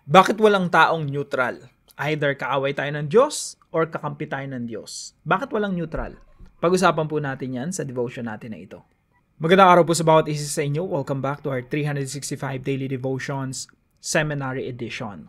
Bakit walang taong neutral? Either kaaway tayo ng Diyos or kakampi tayo ng Diyos. Bakit walang neutral? Pag-usapan po natin yan sa devotion natin na ito. Magandang araw po sa bawat isa sa inyo. Welcome back to our 365 Daily Devotions Seminary Edition.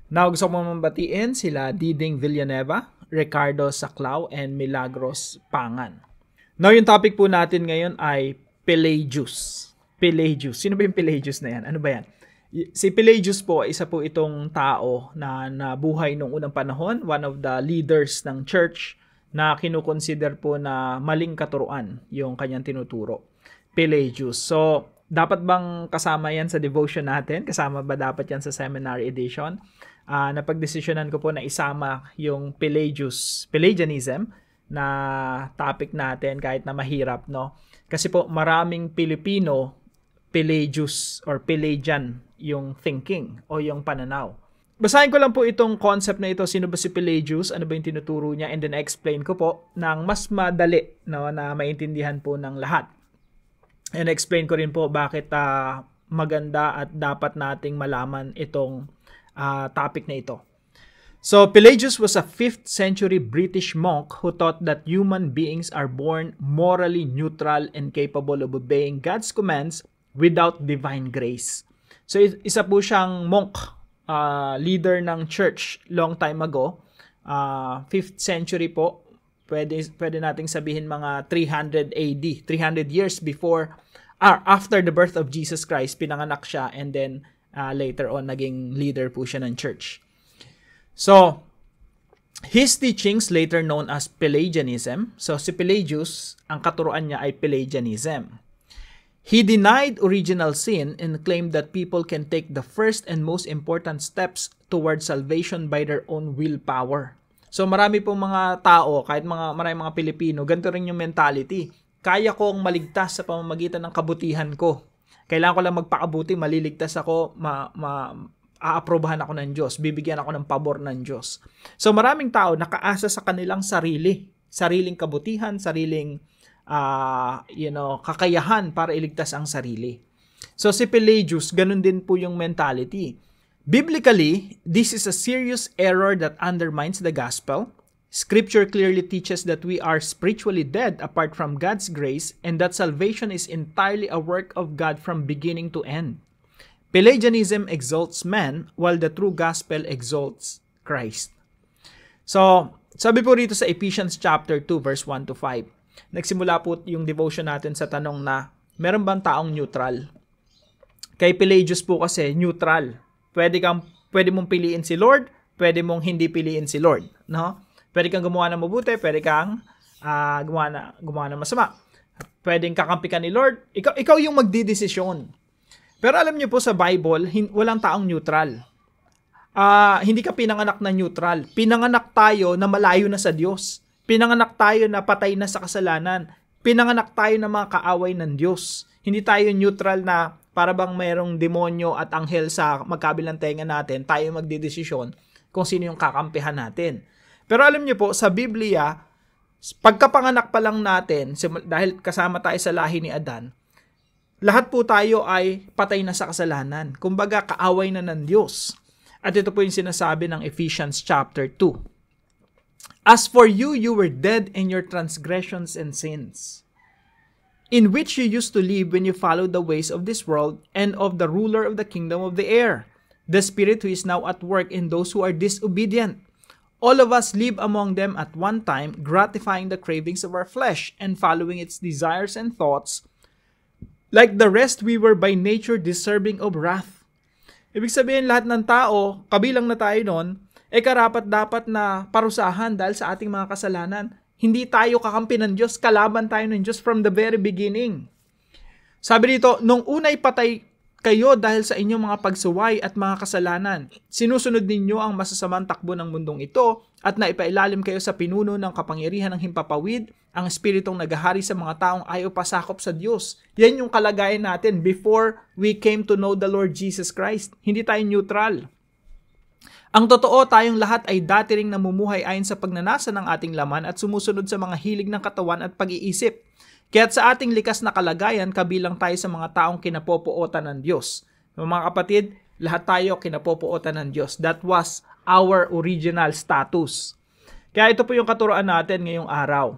Now, gusto ko mambatiin sila Diding Villanueva, Ricardo Saclao, and Milagros Pangan. Now, yung topic po natin ngayon ay Pelagius. Pelagius. Sino ba yung Pelagius na yan? Ano ba yan? Si Pelagius po, isa po itong tao na nabuhay noong unang panahon, one of the leaders ng church na kinukonsider po na maling katuruan yung kanyang tinuturo. Pelagius. So, dapat bang kasama yan sa devotion natin? Kasama ba dapat yan sa seminary edition? Napagdesisyonan ko po na isama yung Pelagianism na topic natin kahit na mahirap, no? Kasi po maraming Pilipino Pelagius or Pelagian yung thinking o yung pananaw. Basahin ko lang po itong concept na ito. Sino ba si Pelagius? Ano ba yung tinuturo niya? And then explain ko po ng mas madali, no, na maintindihan po ng lahat. And explain ko rin po bakit maganda at dapat nating malaman itong topic na ito. So, Pelagius was a 5th century British monk who taught that human beings are born morally neutral and capable of obeying God's commands without divine grace. So, isa po siyang monk, leader ng church long time ago. 5th century po. Pwede nating sabihin mga 300 AD, 300 years before, after the birth of Jesus Christ, pinanganak siya, and then later on, naging leader po siya ng church. So, his teachings, later known as Pelagianism, so si Pelagius, ang katuruan niya ay Pelagianism. He denied original sin and claimed that people can take the first and most important steps towards salvation by their own willpower. So marami pong mga tao, kahit maraming mga Pilipino, ganito rin yung mentality. Kaya kong maligtas sa pamamagitan ng kabutihan ko. Kailangan ko lang magpakabuti, maliligtas ako, aaprobahan ako ng Diyos, bibigyan ako ng pabor ng Diyos. So maraming tao nakaasa sa kanilang sariling kabutihan, sariling kakayahan para iligtas ang sarili. So si Pelagius, ganun din po yung mentality. Biblically, this is a serious error that undermines the gospel. Scripture clearly teaches that we are spiritually dead apart from God's grace and that salvation is entirely a work of God from beginning to end. Pelagianism exalts man while the true gospel exalts Christ. So, sabi po rito sa Ephesians chapter 2 verse 1 to 5. Nagsimula po yung devotion natin sa tanong na, meron bang taong neutral? Kay Pelagius po kasi, neutral. Pwede mong piliin si Lord, pwede mong hindi piliin si Lord. No? Pwede kang gumawa ng mabuti, pwede kang gumawa ng masama. Pwedeng kakampi ka ni Lord, ikaw yung magdidesisyon. Pero alam niyo po sa Bible, walang taong neutral. Hindi ka pinanganak na neutral. Pinanganak tayo na malayo na sa Diyos. Pinanganak tayo na patay na sa kasalanan. Pinanganak tayo na mga kaaway ng Diyos. Hindi tayo neutral na para bang mayroong demonyo at anghel sa magkabilang tenga natin, tayo magdidesisyon kung sino yung kakampihan natin. Pero alam niyo po, sa Biblia, pagkapanganak pa lang natin, dahil kasama tayo sa lahi ni Adan, lahat po tayo ay patay na sa kasalanan. Kumbaga, kaaway na ng Diyos. At ito po yung sinasabi ng Ephesians chapter 2. As for you, you were dead in your transgressions and sins, in which you used to live when you followed the ways of this world and of the ruler of the kingdom of the air, the spirit who is now at work in those who are disobedient. All of us live among them at one time, gratifying the cravings of our flesh and following its desires and thoughts. Like the rest, we were by nature deserving of wrath. Ibig sabihin, lahat ng tao, kabilang na tayo noon, karapat-dapat na parusahan dahil sa ating mga kasalanan. Hindi tayo kakampi ng Diyos, kalaban tayo ng Diyos from the very beginning. Sabi dito, nung una'y patay kayo dahil sa inyong mga pagsuway at mga kasalanan. Sinusunod ninyo ang masasamang takbo ng mundong ito at naipailalim kayo sa pinuno ng kapangyarihan ng himpapawid, ang espiritong naghahari sa mga taong ayaw pasakop sa Diyos. Yan yung kalagayan natin before we came to know the Lord Jesus Christ. Hindi tayo neutral. Ang totoo, tayong lahat ay dati ring namumuhay ayon sa pagnanasa ng ating laman at sumusunod sa mga hilig ng katawan at pag-iisip. Kaya't sa ating likas na kalagayan, kabilang tayo sa mga taong kinapopootan ng Diyos. Mga kapatid, Lahat tayo kinapopuotan ng Diyos. That was our original status. Kaya ito po yung katuroan natin ngayong araw.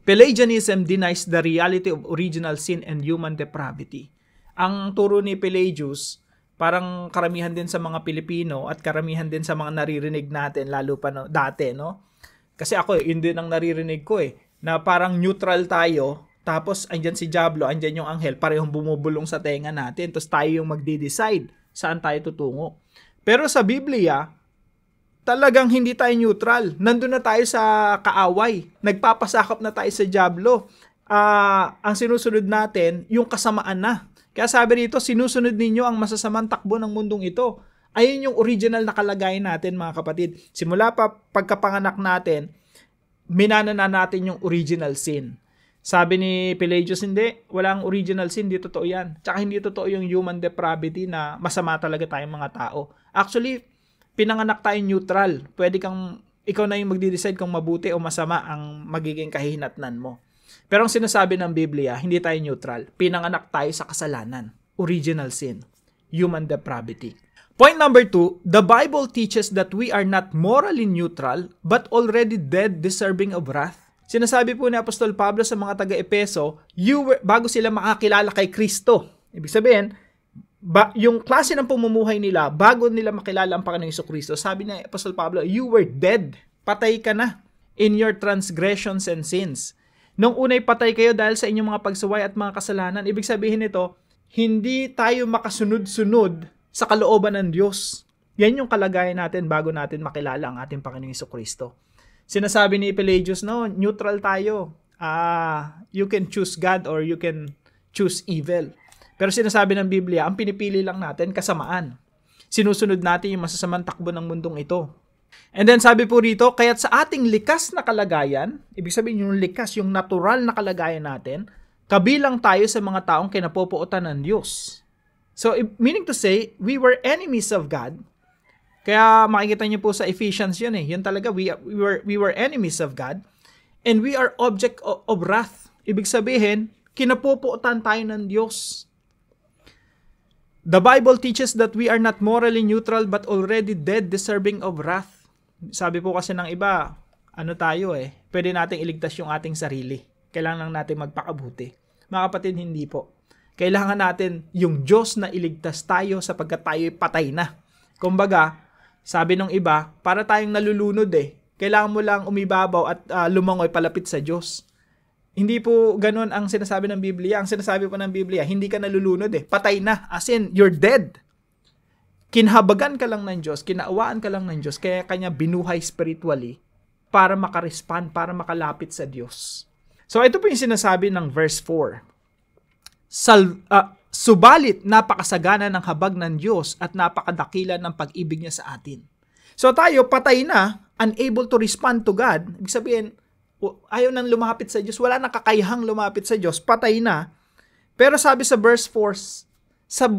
Pelagianism denies the reality of original sin and human depravity. Ang turo ni Pelagius, parang karamihan din sa mga Pilipino at karamihan din sa mga naririnig natin, lalo pa dati, no? Kasi ako, yun din ang naririnig ko na parang neutral tayo, tapos andyan si Diablo, andyan yung anghel, parehong bumubulong sa tenga natin, tapos tayo yung magde-decide saan tayo tutungo. Pero sa Biblia, talagang hindi tayo neutral. Nandun na tayo sa kaaway. Nagpapasakop na tayo sa Diablo. Ang sinusunod natin, yung kasamaan na. Kaya sabi rito, sinusunod ninyo ang masasamang takbo ng mundong ito. Ayun yung original na kalagayan natin, mga kapatid. Simula pa pagkapanganak natin, minana na natin yung original sin. Sabi ni Pelagius, hindi, walang original sin, hindi totoo yan. Tsaka hindi totoo yung human depravity na masama talaga tayong mga tao. Actually, pinanganak tayo neutral. Pwede ikaw na yung magde-decide kung mabuti o masama ang magiging kahihinatnan mo. Pero ang sinasabi ng Biblia, hindi tayo neutral. Pinanganak tayo sa kasalanan. Original sin. Human depravity. Point number 2, the Bible teaches that we are not morally neutral but already dead, deserving of wrath. Sinasabi po ni Apostol Pablo sa mga taga-Epeso, bago sila makakilala kay Kristo. Ibig sabihin, yung klase ng pamumuhay nila, bago nila makilala ang Panginoong Jesucristo, sabi ni Apostol Pablo, you were dead. Patay ka na in your transgressions and sins. Nung unay patay kayo dahil sa inyong mga pagsuway at mga kasalanan, ibig sabihin nito, hindi tayo makasunod-sunod sa kalooban ng Diyos. Yan yung kalagayan natin bago natin makilala ang ating Panginoong Jesucristo. Sinasabi ni Pelagius, no, neutral tayo. You can choose God or you can choose evil. Pero sinasabi ng Biblia, ang pinipili lang natin, kasamaan. Sinusunod natin yung masasamang takbo ng mundong ito. And then sabi po rito, kaya't sa ating likas na kalagayan, ibig sabihin yung likas, yung natural na kalagayan natin, kabilang tayo sa mga taong kinapopuotan ng Diyos. So, meaning to say, we were enemies of God. Kaya makikita niyo po sa Ephesians yun Yun talaga, we were enemies of God. And we are object of wrath. Ibig sabihin, kinapopuotan tayo ng Diyos. The Bible teaches that we are not morally neutral but already dead, deserving of wrath. Sabi po kasi ng iba, pwede nating iligtas yung ating sarili. Kailangan lang natin magpakabuti. Mga kapatid, hindi po. Kailangan natin yung Diyos na iligtas tayo sapagkat tayo'y patay na. Kumbaga, sabi ng iba, para tayong nalulunod Kailangan mo lang umibabaw at lumangoy palapit sa Diyos. Hindi po ganun ang sinasabi ng Biblia. Ang sinasabi po ng Biblia, hindi ka nalulunod Patay na. As in, you're dead. Kinhabagan ka lang ng Diyos, kinaawaan ka lang ng Diyos, kaya kanya binuhay spiritually para makarespond, para makalapit sa Diyos. So ito po yung sinasabi ng verse 4. Subalit napakasagana ng habag ng Diyos at napakadakila ng pag-ibig niya sa atin. So tayo patay na, unable to respond to God. Ibig sabihin, ayaw nang lumapit sa Diyos, wala nang kakayahang lumapit sa Diyos, patay na. Pero sabi sa verse 4,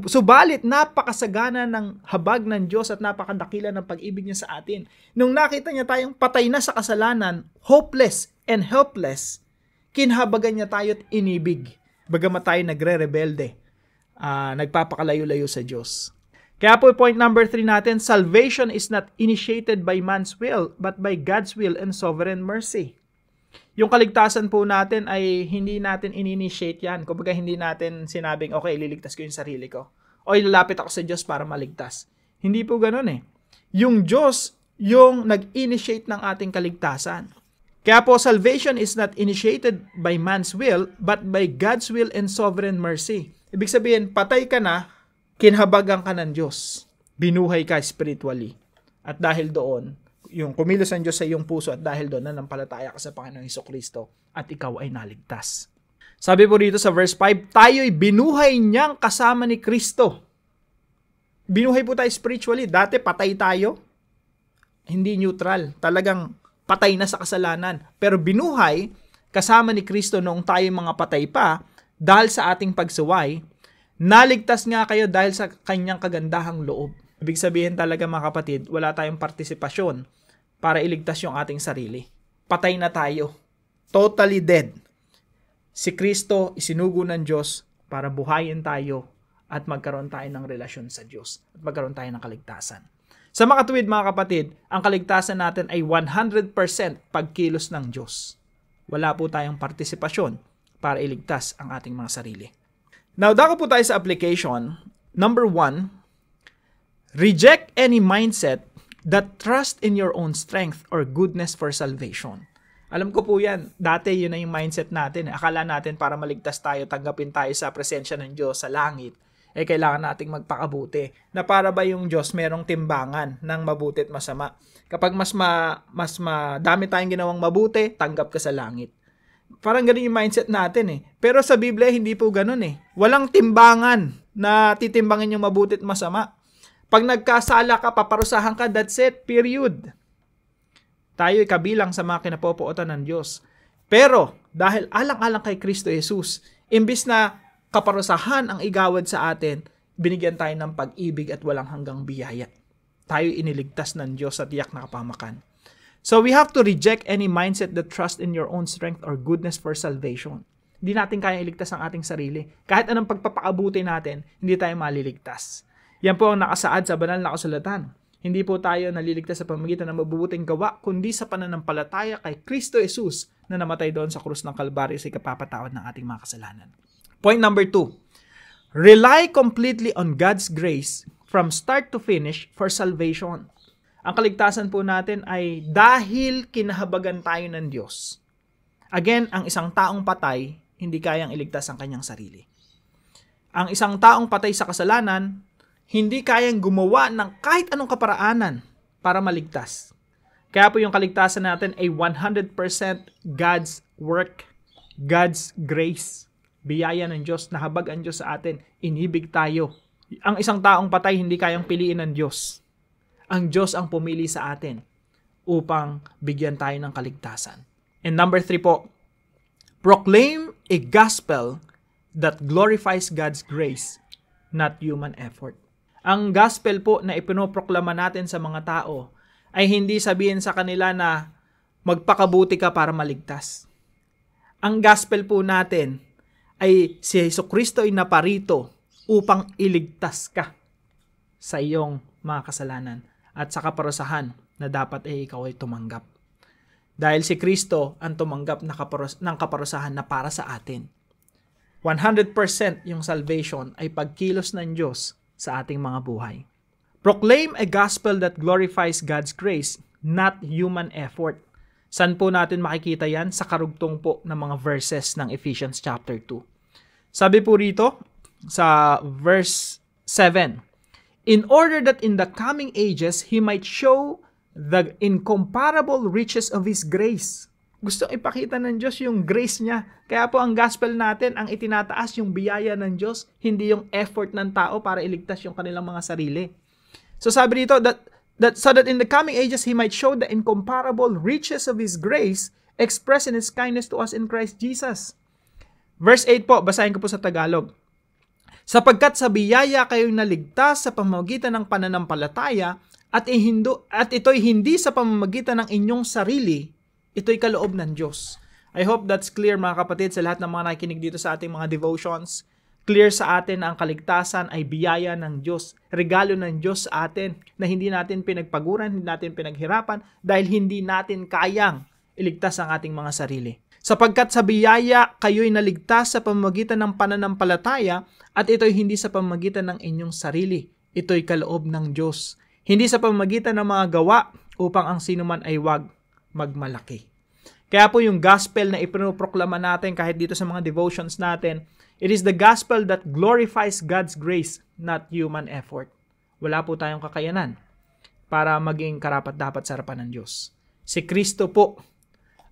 subalit napakasagana ng habag ng Diyos at napakadakila ng pag-ibig niya sa atin. Nung nakita niya tayong patay na sa kasalanan, hopeless and helpless, kinhabagan niya tayo at inibig. Bagamat tayo nagre-rebelde, nagpapakalayo-layo sa Diyos. Kaya po point number 3 natin, salvation is not initiated by man's will, but by God's will and sovereign mercy. Yung kaligtasan po natin ay hindi natin in-initiate yan. Kumbaga hindi natin sinabing, okay, ililigtas ko yung sarili ko. O ilalapit ako sa Diyos para maligtas. Hindi po ganun Yung Diyos, yung nag-initiate ng ating kaligtasan. Kaya po, salvation is not initiated by man's will, but by God's will and sovereign mercy. Ibig sabihin, patay ka na, kinhabagan ka ng Diyos. Binuhay ka spiritually. At dahil doon, yung kumilos ang Diyos sa iyong puso at dahil doon, nanampalataya ka sa Panginoong Jesucristo at ikaw ay naligtas. Sabi po dito sa verse 5, tayo'y binuhay niyang kasama ni Kristo. Binuhay po tayo spiritually. Dati patay tayo. Hindi neutral. Talagang patay na sa kasalanan. Pero binuhay kasama ni Kristo noong tayo mga patay pa dahil sa ating pagsuway. Naligtas nga kayo dahil sa kanyang kagandahang loob. Ibig sabihin talaga mga kapatid, wala tayong partisipasyon para iligtas yung ating sarili. Patay na tayo. Totally dead. Si Kristo isinugo ng Diyos para buhayin tayo at magkaroon tayo ng relasyon sa Diyos at magkaroon tayo ng kaligtasan. Sa makatuwid mga kapatid, ang kaligtasan natin ay 100% pagkilos ng Diyos. Wala po tayong partisipasyon para iligtas ang ating mga sarili. Now, dako po tayo sa application. Number 1, reject any mindset that trust in your own strength or goodness for salvation. Alam ko po yan, dati yun na yung mindset natin. Akala natin para maligtas tayo, tanggapin tayo sa presensya ng Diyos sa langit, kailangan nating magpakabuti. Na para ba yung Diyos merong timbangan ng mabuti at masama? Kapag mas madami tayong ginawang mabuti, tanggap ka sa langit. Parang ganun yung mindset natin Pero sa Biblia, hindi po ganun Walang timbangan na titimbangin yung mabuti at masama. Pag nagkasala ka, paparusahan ka, that's it, period. Tayo'y kabilang sa mga kinapopuotan ng Diyos. Pero, dahil alang-alang kay Kristo Jesus, imbis na kaparusahan ang igawad sa atin, binigyan tayo ng pag-ibig at walang hanggang biyaya. Tayo'y iniligtas ng Diyos sa tiyak na kapahamakan. So, we have to reject any mindset that trust in your own strength or goodness for salvation. Hindi natin kayang iligtas ang ating sarili. Kahit anong pagpapakabuti natin, hindi tayo maliligtas. Yan po ang nakasaad sa banal na kasulatan. Hindi po tayo naliligtas sa pamamagitan ng mabubuting gawa, kundi sa pananampalataya kay Kristo Jesus na namatay doon sa krus ng Kalbaryo sa ikapapatawad ng ating mga kasalanan. Point number 2, rely completely on God's grace from start to finish for salvation. Ang kaligtasan po natin ay dahil kinahabagan tayo ng Diyos. Again, ang isang taong patay, hindi kayang iligtas ang kanyang sarili. Ang isang taong patay sa kasalanan, hindi kayang gumawa ng kahit anong kaparaanan para maligtas. Kaya po yung kaligtasan natin ay 100% God's work, God's grace. Biyaya ng Diyos, nahabag ang Diyos sa atin, inibig tayo. Ang isang taong patay hindi kayang piliin ng Diyos. Ang Diyos ang pumili sa atin upang bigyan tayo ng kaligtasan. And number 3 po, proclaim a gospel that glorifies God's grace, not human effort. Ang gospel po na ipinoproklama natin sa mga tao ay hindi sabihin sa kanila na magpakabuti ka para maligtas. Ang gospel po natin ay si Jesucristo ay naparito upang iligtas ka sa iyong mga kasalanan at sa kaparusahan na dapat ay ikaw ay tumanggap. Dahil si Kristo ang tumanggap ng kaparusahan na para sa atin. 100% yung salvation ay pagkilos ng Diyos sa ating mga buhay. Proclaim a gospel that glorifies God's grace, not human effort. Saan po natin makikita yan? Sa karugtong po ng mga verses ng Ephesians chapter 2. Sabi po rito sa verse 7, in order that in the coming ages He might show the incomparable riches of His grace. Gusto ipakita ng Diyos yung grace niya. Kaya po ang gospel natin, ang itinataas yung biyaya ng Diyos, hindi yung effort ng tao para iligtas yung kanilang mga sarili. So sabi dito, so that in the coming ages He might show the incomparable riches of His grace expressed in His kindness to us in Christ Jesus. Verse 8 po, basahin ko po sa Tagalog. Sapagkat sa biyaya kayo'y naligtas sa pamamagitan ng pananampalataya at ito'y hindi sa pamamagitan ng inyong sarili, ito'y kaloob ng Diyos. I hope that's clear mga kapatid sa lahat ng mga nakikinig dito sa ating mga devotions. Clear sa atin na ang kaligtasan ay biyaya ng Diyos. Regalo ng Diyos sa atin na hindi natin pinagpaguran, hindi natin pinaghirapan dahil hindi natin kayang iligtas ang ating mga sarili. Sapagkat sa biyaya kayo'y naligtas sa pamamagitan ng pananampalataya at ito'y hindi sa pamamagitan ng inyong sarili. Ito'y kaloob ng Diyos. Hindi sa pamamagitan ng mga gawa upang ang sinuman ay wag magmalaki. Kaya po yung gospel na ipinoproklama natin kahit dito sa mga devotions natin, it is the gospel that glorifies God's grace, not human effort. Wala po tayong kakayanan para maging karapat-dapat sa harapan ng Diyos. Si Kristo po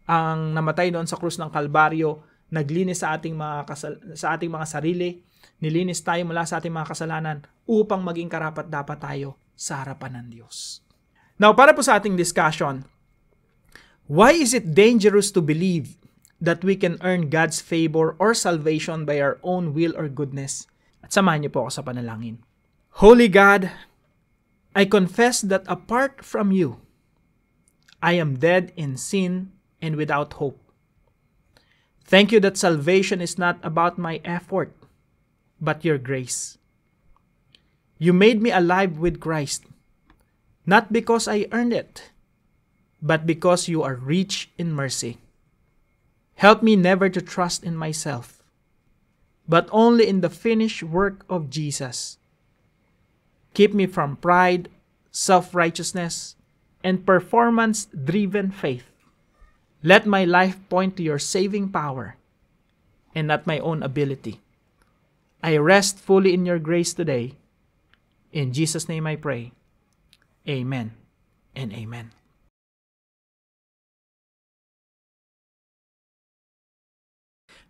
ang namatay doon sa krus ng Kalbaryo, naglinis sa ating mga sarili, nilinis tayo mula sa ating mga kasalanan upang maging karapat-dapat tayo sa harapan ng Diyos. Now, para po sa ating discussion, why is it dangerous to believe that we can earn God's favor or salvation by our own will or goodness? At samahan niyo po ako sa panalangin. Holy God, I confess that apart from you, I am dead in sin and without hope. Thank you that salvation is not about my effort, but your grace. You made me alive with Christ, not because I earned it, but because you are rich in mercy. Help me never to trust in myself, but only in the finished work of Jesus. Keep me from pride, self-righteousness, and performance-driven faith. Let my life point to your saving power and not my own ability. I rest fully in your grace today. In Jesus' name I pray. Amen and amen.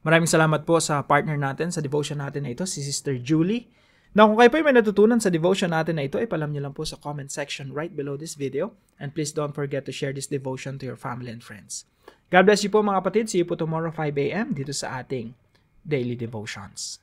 Maraming salamat po sa partner natin sa devotion natin na ito, si Sister Julie. Now, kung kayo po ay may natutunan sa devotion natin na ito, ay palam nyo lang po sa comment section right below this video. And please don't forget to share this devotion to your family and friends. God bless you po mga kapatid. See you po tomorrow 5 a.m. dito sa ating Daily Devotions.